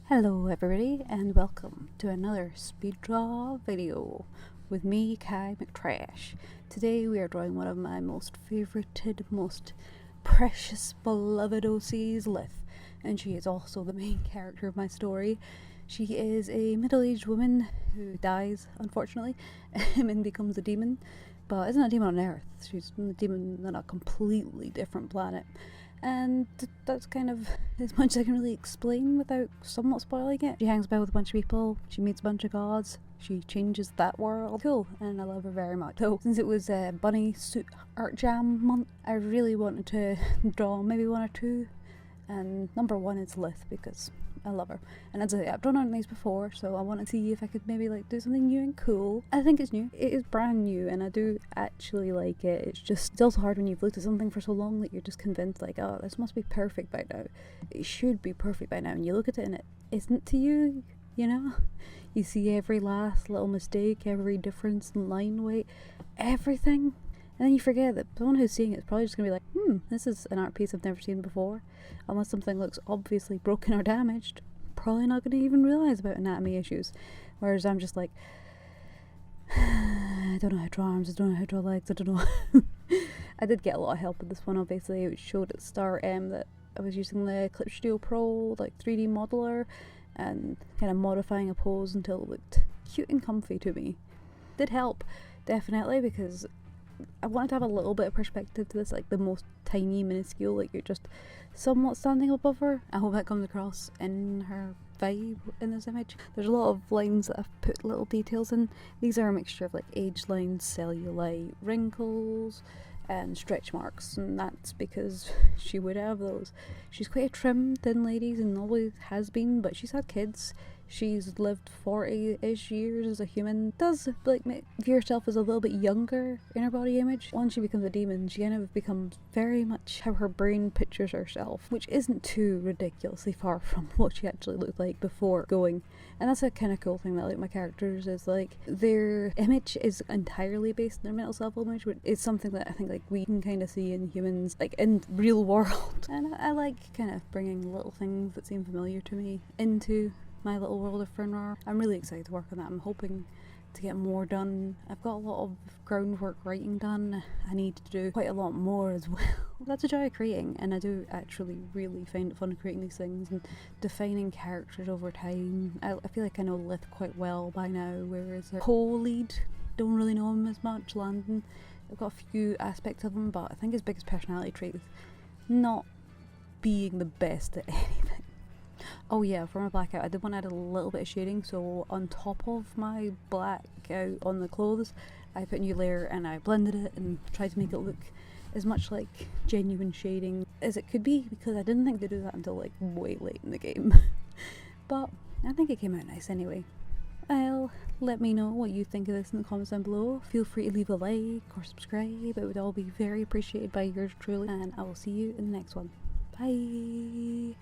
Hello everybody and welcome to another speed draw video with me, Kai McTrash. Today we are drawing one of my most favorited, most precious, beloved OCs, Lith, and she is also the main character of my story. She is a middle-aged woman who dies, unfortunately, and becomes a demon, but isn't a demon on Earth. She's a demon on a completely different planet. And that's kind of as much as I can really explain without somewhat spoiling it. She hangs about with a bunch of people, she meets a bunch of gods, she changes that world. Cool, and I love her very much. So, since it was Bunny Suit Art Jam month, I really wanted to draw maybe one or two. And number one is Lith, because I love her. And as I say, I've drawn on these before, so I want to see if I could maybe do something new and cool. I think it's new. It is brand new, and I do actually like it. It's just it's also hard when you've looked at something for so long that you're just convinced oh, this must be perfect by now. It should be perfect by now. And you look at it and it isn't to you, you know? You see every last little mistake, every difference in line weight, everything. And then you forget that someone who's seeing it is probably just going to be like, this is an art piece I've never seen before. Unless something looks obviously broken or damaged, probably not going to even realise about anatomy issues. Whereas I'm just like, I don't know how to draw arms, I don't know how to draw legs, I don't know. I did get a lot of help with this one, obviously. It showed at the start that I was using the Clip Studio Pro 3D modeler and kind of modifying a pose until it looked cute and comfy to me. Did help, definitely, because I wanted to have a little bit of perspective to this, the most tiny, minuscule, you're just somewhat standing above her. I hope that comes across in her vibe in this image. There's a lot of lines that I've put little details in. These are a mixture of age lines, cellulite, wrinkles, and stretch marks, and that's because she would have those. She's quite a trim, thin lady and always has been, but she's had kids. She's lived 40-ish years as a human. Does view herself as a little bit younger in her body image. Once she becomes a demon, she kind of becomes very much how her brain pictures herself, which isn't too ridiculously far from what she actually looked like before going. And that's a kind of cool thing that I like my characters is their image is entirely based on their mental self-image, which is something that I think we can kind of see in humans, in real world. And I like kind of bringing little things that seem familiar to me into my little world of Fernrar. I'm really excited to work on that. I'm hoping to get more done. I've got a lot of groundwork writing done. I need to do quite a lot more as well. That's a joy of creating, and I do actually really find it fun creating these things and defining characters over time. I feel like I know Lith quite well by now, whereas her co-lead, don't really know him as much, Landon. I've got a few aspects of him, but I think his biggest personality trait is not being the best at anything. Oh yeah, for my blackout, I did want to add a little bit of shading, so on top of my blackout on the clothes, I put a new layer and I blended it and tried to make it look as much like genuine shading as it could be, because I didn't think to do that until way late in the game. But I think it came out nice anyway. Well, let me know what you think of this in the comments down below. Feel free to leave a like or subscribe, it would all be very appreciated by yours truly, and I will see you in the next one. Bye!